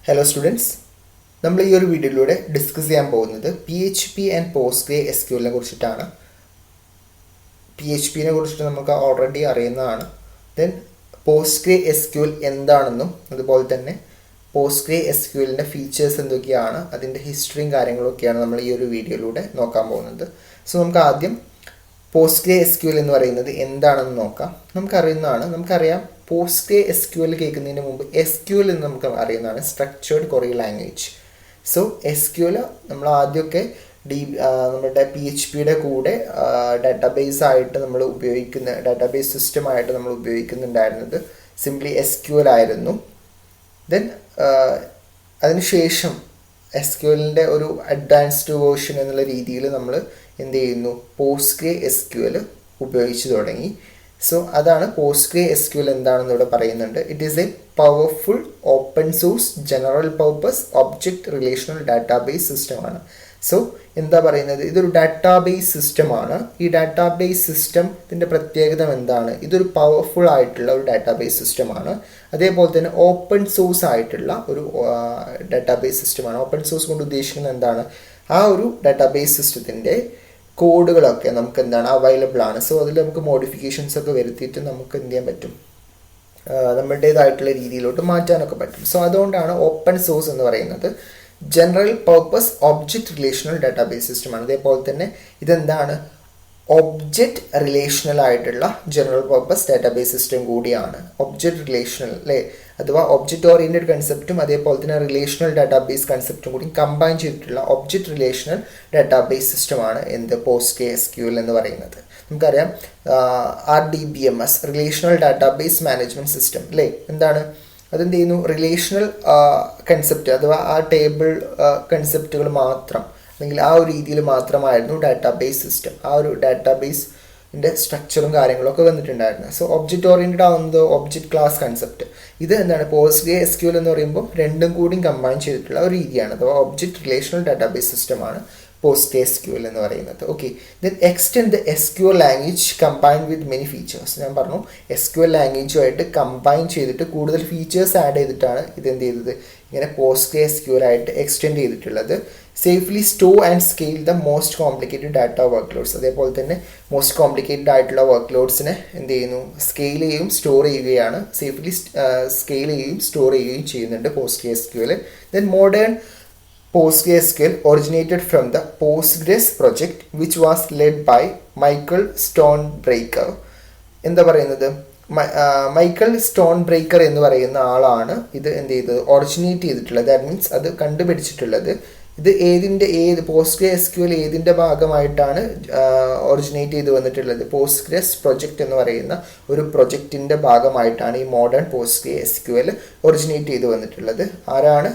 Hello students, നമ്മൾ ഈ ഒരു വീഡിയോയിലൂടെ ഡിസ്കസ് ചെയ്യാൻ പോകുന്നത് PHP ആൻഡ് PostgreSQLനെ കുറിച്ചിട്ടാണ്. PHPനെ കുറിച്ചിട്ട് നമുക്ക് ഓൾറെഡി അറിയുന്നതാണ്. ദെൻ PostgreSQL എന്താണെന്നും അതുപോലെ തന്നെ PostgreSQLൻ്റെ ഫീച്ചേഴ്സ് എന്തൊക്കെയാണ്, അതിൻ്റെ ഹിസ്റ്ററിയും കാര്യങ്ങളൊക്കെയാണ് നമ്മൾ ഈ ഒരു വീഡിയോയിലൂടെ നോക്കാൻ പോകുന്നത്. സോ നമുക്ക് ആദ്യം PostgreSQL എന്ന് പറയുന്നത് എന്താണെന്ന് നോക്കാം. നമുക്കറിയാം PostgreSQL കേൾക്കുന്നതിന് മുമ്പ് SQL എന്ന് നമുക്ക് അറിയുന്നതാണ്, structured query language. So SQL നമ്മൾ ആദ്യമൊക്കെ നമ്മുടെ PHPയുടെ കൂടെ ഡാറ്റാബേസ് ആയിട്ട് നമ്മൾ ഉപയോഗിക്കുന്ന ഡാറ്റാബേസ് സിസ്റ്റമായിട്ട് നമ്മൾ ഉപയോഗിക്കുന്നുണ്ടായിരുന്നത് സിംപ്ലി SQL ആയിരുന്നു. ദെൻ അതിനുശേഷം SQLൻ്റെ ഒരു അഡ്വാൻസ്ഡ് വേർഷൻ എന്നുള്ള രീതിയിൽ നമ്മൾ എന്ത് ചെയ്യുന്നു, PostgreSQL ഉപയോഗിച്ച് തുടങ്ങി. സോ അതാണ് PostgreSQL എന്താണെന്ന് ഇവിടെ പറയുന്നുണ്ട്. It is A powerful open source general purpose object relational database സിസ്റ്റമാണ്. സോ എന്താ പറയുന്നത്, ഇതൊരു ഡാറ്റാബേസ് സിസ്റ്റമാണ്. ഈ ഡാറ്റാബേസ് സിസ്റ്റത്തിൻ്റെ പ്രത്യേകത എന്താണ്? ഇതൊരു പവർഫുൾ ആയിട്ടുള്ള ഒരു ഡാറ്റാബേസ് സിസ്റ്റമാണ്. അതേപോലെ തന്നെ ഓപ്പൺ സോഴ്സ് ആയിട്ടുള്ള ഒരു ഡാറ്റാബേസ് സിസ്റ്റമാണ്. ഓപ്പൺ സോഴ്സ് കൊണ്ട് ഉദ്ദേശിക്കുന്നത് എന്താണ്? ആ ഒരു ഡാറ്റാബേസ് സിസ്റ്റത്തിൻ്റെ കോഡുകളൊക്കെ നമുക്ക് എന്താണ് അവൈലബിൾ ആണ്. സോ അതിൽ നമുക്ക് മോഡിഫിക്കേഷൻസ് ഒക്കെ വരുത്തിയിട്ട് നമുക്ക് എന്ത് ചെയ്യാൻ പറ്റും, നമ്മുടേതായിട്ടുള്ള രീതിയിലോട്ട് മാറ്റാനൊക്കെ പറ്റും. സോ അതുകൊണ്ടാണ് ഓപ്പൺ സോഴ്സ് എന്ന് പറയുന്നത്. General purpose object relational database സിസ്റ്റമാണ്. അതേപോലെ തന്നെ ഇതെന്താണ്, ഒബ്ജക്റ്റ് റിലേഷണൽ ആയിട്ടുള്ള ജനറൽ പർപ്പസ് ഡാറ്റാബേസ് സിസ്റ്റം കൂടിയാണ്. ഒബ്ജക്റ്റ് റിലേഷണൽ അല്ലേ, അഥവാ ഒബ്ജക്റ്റ് ഓറിയൻറ്റഡ് കൺസെപ്റ്റും അതേപോലെ തന്നെ റിലേഷണൽ ഡാറ്റാബേസ് കൺസെപ്റ്റും കൂടി കമ്പൈൻ ചെയ്തിട്ടുള്ള ഒബ്ജക്റ്റ് റിലേഷണൽ ഡാറ്റാബേസ് സിസ്റ്റമാണ് എന്ത്, PostgreSQL എന്ന് പറയുന്നത്. നമുക്കറിയാം RDBMS, relational database management system അല്ലേ, എന്താണ് അതെന്ത് ചെയ്യുന്നു, റിലേഷണൽ കൺസെപ്റ്റ് അഥവാ ആ ടേബിൾ കൺസെപ്റ്റുകൾ മാത്രം അല്ലെങ്കിൽ ആ ഒരു രീതിയിൽ മാത്രമായിരുന്നു ഡാറ്റാബേസ് സിസ്റ്റം. ആ ഒരു ഡാറ്റാബേസിൻ്റെ സ്ട്രക്ചറും കാര്യങ്ങളൊക്കെ വന്നിട്ടുണ്ടായിരുന്നു. സോ ഒബ്ജക്റ്റ് ഓറിയൻറ്റഡ് ആവുന്നത് ഒബ്ജക്റ്റ് ക്ലാസ് കൺസെപ്റ്റ്. ഇത് എന്താണ്, PostgreSQL എന്ന് പറയുമ്പോൾ രണ്ടും കൂടി കമ്പൈൻ ചെയ്തിട്ടുള്ള ഒരു രീതിയാണ്, അഥവാ ഒബ്ജക്റ്റ് റിലേഷണൽ ഡാറ്റാബേസ് സിസ്റ്റമാണ് PostgreSQL എന്ന് പറയുന്നത്. Okay, then extend the SQL language combine with many features. ഞാൻ പറഞ്ഞു SQL ലാംഗ്വേജുമായിട്ട് കമ്പൈൻ ചെയ്തിട്ട് കൂടുതൽ ഫീച്ചേഴ്സ് ആഡ് ചെയ്തിട്ടാണ് ഇതെന്ത് ചെയ്തത്, ഇങ്ങനെ PostgreSQL ആയിട്ട് എക്സ്റ്റെൻഡ് ചെയ്തിട്ടുള്ളത്. Safely store and scale the most complicated data workloads. അതേപോലെ തന്നെ മോസ്റ്റ് കോംപ്ലിക്കേറ്റഡ് ആയിട്ടുള്ള വർക്ക് ലോഡ്സിനെ എന്ത് ചെയ്യുന്നു, സ്കെയിൽ ചെയ്യുകയും സ്റ്റോർ ചെയ്യുകയാണ്. സേഫ്ലി സ്കെയിൽ ചെയ്യുകയും സ്റ്റോർ ചെയ്യുകയും ചെയ്യുന്നുണ്ട് PostgreSQL. Then modern PostgreSQL originated from the Postgres project which was led by Michael Stonebraker. എന്താ പറയുന്നത്, മൈക്കൽ സ്റ്റോൺബ്രേക്കർ എന്ന് പറയുന്ന ആളാണ് ഇത് എന്ത് ചെയ്തത്, ഒറിജിനേറ്റ് ചെയ്തിട്ടുള്ളത്. ദാറ്റ് മീൻസ് അത് കണ്ടുപിടിച്ചിട്ടുള്ളത്. ഇത് PostgreSQL ഏതിൻ്റെ ഭാഗമായിട്ടാണ് ഒറിജിനേറ്റ് ചെയ്ത് വന്നിട്ടുള്ളത്, പോസ്റ്റ്ഗ്രസ് പ്രൊജക്റ്റ് എന്ന് പറയുന്ന ഒരു പ്രൊജക്റ്റിൻ്റെ ഭാഗമായിട്ടാണ് ഈ മോഡേൺ PostgreSQL ഒറിജിനേറ്റ് ചെയ്ത് വന്നിട്ടുള്ളത്. ആരാണ്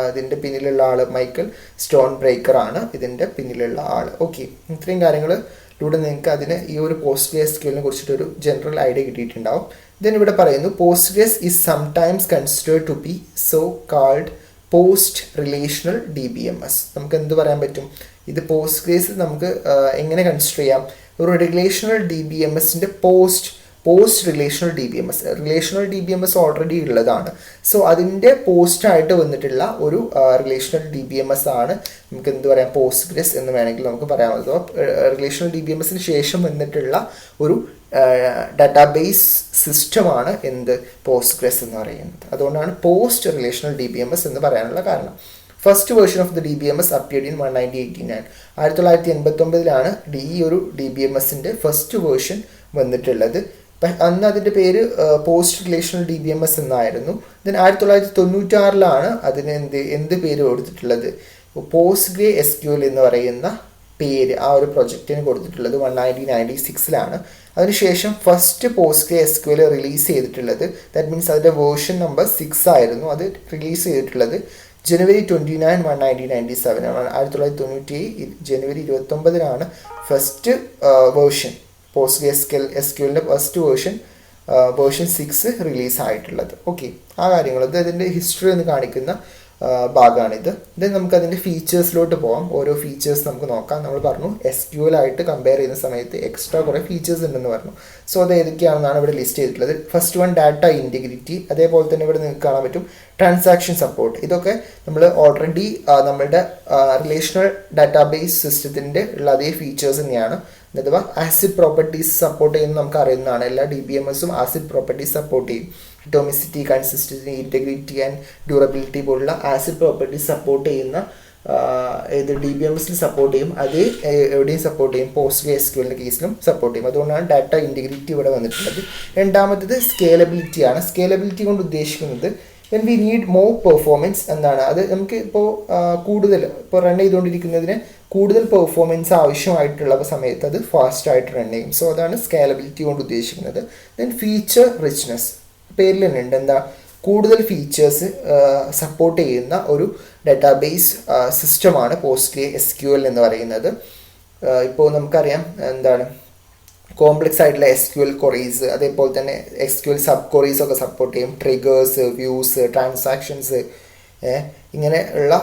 ഇതിൻ്റെ പിന്നിലുള്ള ആൾ? മൈക്കൽ സ്റ്റോൺബ്രേക്കർ ആണ് ഇതിൻ്റെ പിന്നിലുള്ള ആൾ. ഓക്കെ, ഇത്രയും കാര്യങ്ങളിലൂടെ നിങ്ങൾക്ക് അതിന് ഈ ഒരു PostgreSQLനെ കുറിച്ചിട്ടൊരു ജനറൽ ഐഡിയ കിട്ടിയിട്ടുണ്ടാവും. ദെൻ ഇവിടെ പറയുന്നു, Postgres is sometimes considered to be so called post relational DBMS. നമുക്ക് എന്ത് പറയാൻ പറ്റും, ഇത് Postgres നമുക്ക് എങ്ങനെ കൺസിഡർ ചെയ്യാം, ഒരു റിലേഷണൽ DBMSൻ്റെ post relational relational DBMS already ഉള്ളതാണ്. സോ അതിൻ്റെ പോസ്റ്റായിട്ട് വന്നിട്ടുള്ള ഒരു റിലേഷണൽ DBMS ആണ് നമുക്ക് എന്ത് പറയാം, Postgres എന്ന് വേണമെങ്കിൽ നമുക്ക് പറയാം. അതോ റിലേഷണൽ DBMSന് ശേഷം വന്നിട്ടുള്ള ഒരു ഡാറ്റാബേസ് സിസ്റ്റമാണ് എന്ത്, Postgres എന്ന് പറയുന്നത്. അതുകൊണ്ടാണ് പോസ്റ്റ് റിലേഷണൽ DBMS എന്ന് പറയാനുള്ള കാരണം. First version of the DBMS appeared in 1989. 1989 ഈ ഒരു DBMSൻ്റെ ഫസ്റ്റ് വേർഷൻ വന്നിട്ടുള്ളത്. അന്ന് അതിൻ്റെ പേര് പോസ്റ്റ് റിലേഷണൽ DBMS എന്നായിരുന്നു. ദെൻ 1996 അതിന് എന്ത് പേര് കൊടുത്തിട്ടുള്ളത്, PostgreSQL എന്ന് പറയുന്ന പേര് ആ ഒരു പ്രൊജക്റ്റിന് കൊടുത്തിട്ടുള്ളത് 1996. അതിനുശേഷം ഫസ്റ്റ് PostgreSQL റിലീസ് ചെയ്തിട്ടുള്ളത്, ദാറ്റ് മീൻസ് അതിൻ്റെ വേർഷൻ നമ്പർ 6 ആയിരുന്നു. അത് റിലീസ് ചെയ്തിട്ടുള്ളത് January 29, 1997 ആണ്. 1997 January 29 ഫസ്റ്റ് വേർഷൻ PostgreSQLൻ്റെ ഫസ്റ്റ് വേർഷൻ 6 റിലീസ് ആയിട്ടുള്ളത്. ഓക്കെ, ആ കാര്യങ്ങൾ അതിൻ്റെ ഹിസ്റ്ററി എന്ന് കാണിക്കുന്ന ഭാഗമാണിത്. ദെൻ നമുക്ക് അതിൻ്റെ ഫീച്ചേഴ്സിലോട്ട് പോകാം. ഓരോ ഫീച്ചേഴ്സ് നമുക്ക് നോക്കാം. നമ്മൾ പറഞ്ഞു SQL ആയിട്ട് കമ്പയർ ചെയ്യുന്ന സമയത്ത് എക്സ്ട്രാ കുറേ ഫീച്ചേഴ്സ് ഉണ്ടെന്ന് പറഞ്ഞു. സോ അത് ഏതൊക്കെയാണെന്നാണ് ഇവിടെ ലിസ്റ്റ് ചെയ്തിട്ടുള്ളത്. ഫസ്റ്റ് വൺ ഡാറ്റ ഇൻറ്റഗ്രിറ്റി, അതേപോലെ തന്നെ ഇവിടെ നിങ്ങൾക്ക് കാണാൻ പറ്റും ട്രാൻസാക്ഷൻ സപ്പോർട്ട്. ഇതൊക്കെ നമ്മൾ ഓൾറെഡി നമ്മളുടെ റിലേഷണൽ ഡാറ്റാബേസ് സിസ്റ്റത്തിൻ്റെ ഉള്ള അതേ ഫീച്ചേഴ്സ് തന്നെയാണ്. അഥവാ ആസിഡ് പ്രോപ്പർട്ടീസ് സപ്പോർട്ട് ചെയ്യുന്നത് നമുക്ക് അറിയുന്നതാണ്. എല്ലാ DBMSഉം ആസിഡ് പ്രോപ്പർട്ടീസ് സപ്പോർട്ട് ചെയ്യും. Atomicity, consistency, integrity and durability പോലുള്ള ആസിഡ് പ്രോപ്പർട്ടീസ് സപ്പോർട്ട് ചെയ്യുന്ന ഇത് DBMSൽ സപ്പോർട്ട് ചെയ്യും. അത് എവിടെയും സപ്പോർട്ട് ചെയ്യും. PostgreSQLന്റെ കേസിലും സപ്പോർട്ട് ചെയ്യും. അതുകൊണ്ടാണ് ഡാറ്റ ഇൻറ്റഗ്രിറ്റി ഇവിടെ വന്നിട്ടുള്ളത്. രണ്ടാമത്തേത് സ്കേലബിലിറ്റി ആണ്. സ്കേലബിലിറ്റി കൊണ്ട് ഉദ്ദേശിക്കുന്നത് when we need more performance എന്താണ്, അത് നമുക്ക് ഇപ്പോൾ കൂടുതൽ ഇപ്പോൾ റൺ ചെയ്തുകൊണ്ടിരിക്കുന്നതിന് കൂടുതൽ പെർഫോമൻസ് ആവശ്യമായിട്ടുള്ള സമയത്ത് അത് ഫാസ്റ്റായിട്ട് റൺ ചെയ്യും. സോ അതാണ് സ്കേലബിലിറ്റി കൊണ്ട് ഉദ്ദേശിക്കുന്നത്. ദെൻ ഫീച്ചർ റിച്ച്നെസ്, പേരിൽ തന്നെ ഉണ്ട്, എന്താ കൂടുതൽ ഫീച്ചേഴ്സ് സപ്പോർട്ട് ചെയ്യുന്ന ഒരു ഡാറ്റാബേസ് സിസ്റ്റമാണ് PostgreSQL എന്ന് പറയുന്നത്. ഇപ്പോൾ നമുക്കറിയാം എന്താണ് കോംപ്ലക്സ് ആയിട്ടുള്ള SQL ക്വറീസ്, അതേപോലെ തന്നെ SQL സബ് ക്വറീസ് ഒക്കെ സപ്പോർട്ട് ചെയ്യും. ട്രിഗേഴ്സ്, വ്യൂസ്, ട്രാൻസാക്ഷൻസ്, ഇങ്ങനെ ഉള്ള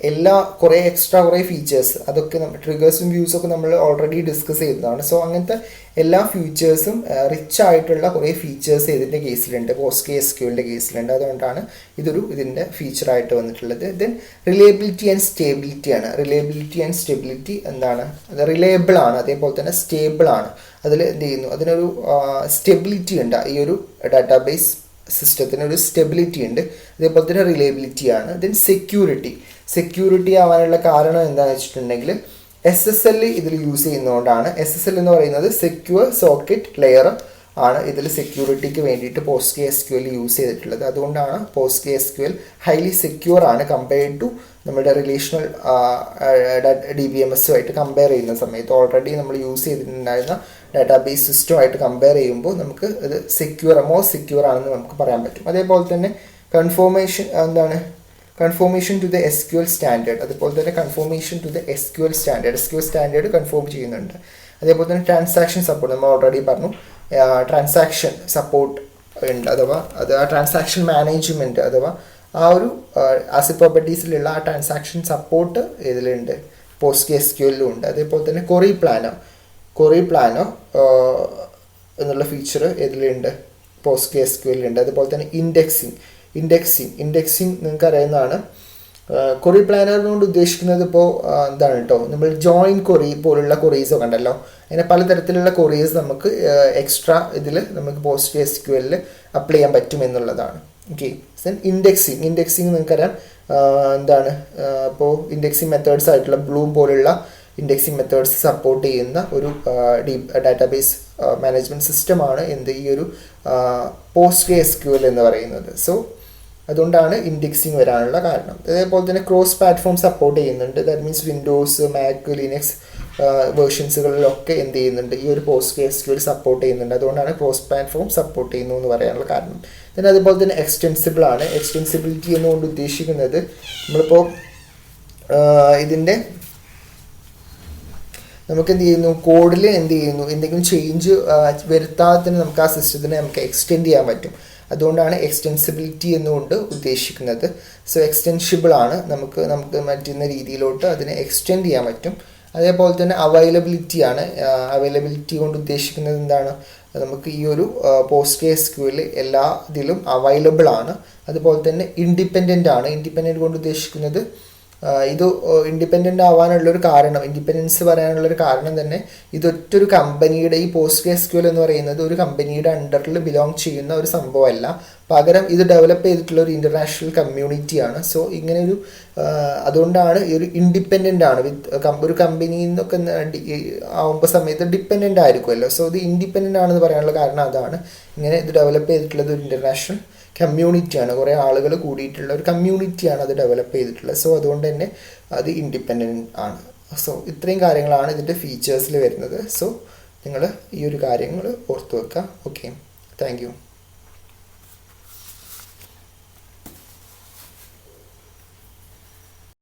എല്ലാ കുറേ എക്സ്ട്രാ കുറേ ഫീച്ചേഴ്സ്, അതൊക്കെ ട്രിഗേഴ്സും വ്യൂസൊക്കെ നമ്മൾ ഓൾറെഡി ഡിസ്കസ് ചെയ്തതാണ്. സോ അങ്ങനത്തെ എല്ലാ ഫീച്ചേഴ്സും റിച്ച് ആയിട്ടുള്ള കുറേ ഫീച്ചേഴ്സ് ഇതിൻ്റെ കേസിലുണ്ട്, PostgreSQLന്റെ കേസിലുണ്ട്. അതുകൊണ്ടാണ് ഇതിൻ്റെ ഫീച്ചറായിട്ട് വന്നിട്ടുള്ളത്. ദെൻ റിലയബിലിറ്റി ആൻഡ് സ്റ്റേബിലിറ്റി ആണ്. റിലയബിലിറ്റി ആൻഡ് സ്റ്റെബിലിറ്റി എന്താണ്, അത് റിലയബിൾ ആണ്, അതേപോലെ തന്നെ സ്റ്റേബിൾ ആണ്. അതിൽ എന്ത് ചെയ്യുന്നു, അതിനൊരു സ്റ്റെബിലിറ്റി ഉണ്ട്. ഈ ഒരു ഡാറ്റാബേസ് സിസ്റ്റത്തിന് ഒരു സ്റ്റെബിലിറ്റി ഉണ്ട്, അതേപോലെ തന്നെ റിലയബിലിറ്റി ആണ്. ദെൻ സെക്യൂരിറ്റി ആവാനുള്ള കാരണം എന്താണെന്ന് വെച്ചിട്ടുണ്ടെങ്കിൽ SSL ഇതിൽ യൂസ് ചെയ്യുന്നതുകൊണ്ടാണ്. SSL എന്ന് പറയുന്നത് സെക്യൂർ സോക്കറ്റ് ലെയർ ആണ് ഇതിൽ സെക്യൂരിറ്റിക്ക് വേണ്ടിയിട്ട് PostgreSQL യൂസ് ചെയ്തിട്ടുള്ളത്. അതുകൊണ്ടാണ് PostgreSQL ഹൈലി സെക്യൂർ ആണ് കമ്പയർഡ് ടു നമ്മുടെ റിലേഷണൽ DBMSുമായിട്ട് കമ്പയർ ചെയ്യുന്ന സമയത്ത്. ഓൾറെഡി നമ്മൾ യൂസ് ചെയ്തിട്ടുണ്ടായിരുന്ന ഡാറ്റാബേസ് സിസ്റ്റമായിട്ട് കമ്പയർ ചെയ്യുമ്പോൾ നമുക്ക് ഇത് മോർ സെക്യൂർ ആണെന്ന് നമുക്ക് പറയാൻ പറ്റും. അതേപോലെ തന്നെ conformation to the SQL standard, അതുപോലെ തന്നെ conformation to the SQL standard confirm ചെയ്യുന്നുണ്ട്. അതേപോലെ തന്നെ ട്രാൻസാക്ഷൻ സപ്പോർട്ട് നമ്മൾ ഓൾറെഡി പറഞ്ഞു. ട്രാൻസാക്ഷൻ സപ്പോർട്ട് ഉണ്ട്, അഥവാ അത് ആ ട്രാൻസാക്ഷൻ മാനേജ്മെൻറ്റ് അഥവാ ആ ഒരു ആസിഡ് പ്രോപ്പർട്ടീസിലുള്ള ആ ട്രാൻസാക്ഷൻ സപ്പോർട്ട് ഇതിലുണ്ട്, PostgreSQLലും ഉണ്ട്. അതേപോലെ തന്നെ കൊറി പ്ലാനോ എന്നുള്ള ഫീച്ചർ ഇതിലുണ്ട്, PostgreSQLലുണ്ട്. അതുപോലെ തന്നെ ഇൻഡെക്സിങ് നിങ്ങൾക്ക് അറിയുന്നതാണ്. കൊറി പ്ലാനർ കൊണ്ട് ഉദ്ദേശിക്കുന്നത് ഇപ്പോൾ എന്താണ് കേട്ടോ, നമ്മൾ ജോയിൻ കൊറി പോലുള്ള കൊറീസൊക്കെ ഉണ്ടല്ലോ, അങ്ങനെ പലതരത്തിലുള്ള കൊറീസ് നമുക്ക് എക്സ്ട്രാ ഇതിൽ നമുക്ക് PostgreSQLൽ അപ്ലൈ ചെയ്യാൻ പറ്റും എന്നുള്ളതാണ്. ഓക്കെ. ദെൻ ഇൻഡെക്സിങ് നിങ്ങൾക്കറിയാം എന്താണ്, ഇപ്പോൾ ഇൻഡെക്സിങ് മെത്തേഡ്സ് ആയിട്ടുള്ള ബ്ലൂം പോലുള്ള ഇൻഡെക്സിങ് മെത്തേഡ്സ് സപ്പോർട്ട് ചെയ്യുന്ന ഒരു ഡാറ്റാബേസ് മാനേജ്മെൻറ്റ് സിസ്റ്റമാണ് ഈ ഒരു PostgreSQL എന്ന് പറയുന്നത്. സോ അതുകൊണ്ടാണ് ഇൻഡെക്സിങ് വരാനുള്ള കാരണം. അതേപോലെ തന്നെ ക്രോസ് പ്ലാറ്റ്ഫോം സപ്പോർട്ട് ചെയ്യുന്നുണ്ട്. That means Windows, Mac, Linux വേർഷൻസുകളിലൊക്കെ എന്ത് ചെയ്യുന്നുണ്ട്, ഈ ഒരു PostgreSQL സപ്പോർട്ട് ചെയ്യുന്നുണ്ട്. അതുകൊണ്ടാണ് ക്രോസ് പ്ലാറ്റ്ഫോം സപ്പോർട്ട് ചെയ്യുന്നു എന്ന് പറയാനുള്ള കാരണം. പിന്നെ അതുപോലെ തന്നെ എക്സ്റ്റെൻസിബിൾ ആണ്. എക്സ്റ്റെൻസിബിലിറ്റി എന്നുകൊണ്ട് ഉദ്ദേശിക്കുന്നത് നമ്മളിപ്പോൾ ഇതിൻ്റെ നമുക്ക് എന്ത് ചെയ്യുന്നു, കോഡിൽ എന്ത് ചെയ്യുന്നു, എന്തെങ്കിലും ചേഞ്ച് വരുത്താതെ തന്നെ നമുക്ക് ആ സിസ്റ്റത്തിനെ നമുക്ക് എക്സ്റ്റെൻഡ് ചെയ്യാൻ പറ്റും. അതുകൊണ്ടാണ് എക്സ്റ്റെൻസിബിലിറ്റി എന്നുകൊണ്ട് ഉദ്ദേശിക്കുന്നത്. സോ എക്സ്റ്റെൻഷിബിൾ ആണ്, നമുക്ക് പറ്റുന്ന രീതിയിലോട്ട് അതിനെ എക്സ്റ്റെൻഡ് ചെയ്യാൻ പറ്റും. അതേപോലെ തന്നെ അവൈലബിലിറ്റി ആണ്. അവൈലബിലിറ്റി കൊണ്ട് ഉദ്ദേശിക്കുന്നത് എന്താണ്, നമുക്ക് ഈ ഒരു PostgreSQL എല്ലാ ഇതിലും അവൈലബിൾ ആണ്. അതുപോലെ തന്നെ ഇൻഡിപെൻഡൻ്റ് ആണ്. ഇൻഡിപെൻഡൻ്റ് കൊണ്ട് ഉദ്ദേശിക്കുന്നത് ഇത് ഇൻഡിപെൻഡൻ്റ് ആവാനുള്ളൊരു കാരണം, ഇൻഡിപെൻഡൻസ് പറയാനുള്ളൊരു കാരണം തന്നെ ഇതൊറ്റൊരു കമ്പനിയുടെ, ഈ PostgreSQL എന്ന് പറയുന്നത് ഒരു കമ്പനിയുടെ അണ്ടറിൽ ബിലോങ് ചെയ്യുന്ന ഒരു സംഭവമല്ല, പകരം ഇത് ഡെവലപ്പ് ചെയ്തിട്ടുള്ള ഒരു ഇൻ്റർനാഷണൽ കമ്മ്യൂണിറ്റിയാണ്. സോ ഇങ്ങനെ ഒരു അതുകൊണ്ടാണ് ഈ ഒരു ഇൻഡിപെൻഡൻ്റ് ആണ്. ഒരു കമ്പനിയിൽ നിന്നൊക്കെ ആവുമ്പോൾ സമയത്ത് ഡിപ്പെൻഡൻ്റ് ആയിരിക്കുമല്ലോ. സോ ഇത് ഇൻഡിപെൻഡൻ്റ് ആണെന്ന് പറയാനുള്ള കാരണം അതാണ്. ഇങ്ങനെ ഇത് ഡെവലപ്പ് ചെയ്തിട്ടുള്ളത് ഒരു ഇൻ്റർനാഷണൽ കമ്മ്യൂണിറ്റിയാണ്, കുറേ ആളുകൾ കൂടിയിട്ടുള്ള ഒരു കമ്മ്യൂണിറ്റിയാണ് അത് ഡെവലപ്പ് ചെയ്തിട്ടുള്ളത്. സോ അതുകൊണ്ട് തന്നെ അത് ഇൻഡിപെൻഡൻ്റ് ആണ്. സോ ഇത്രയും കാര്യങ്ങളാണ് ഇതിൻ്റെ ഫീച്ചേഴ്സിൽ വരുന്നത്. സോ നിങ്ങൾ ഈ ഒരു കാര്യങ്ങൾ ഓർത്ത് വെക്കുക. Okay, thank you.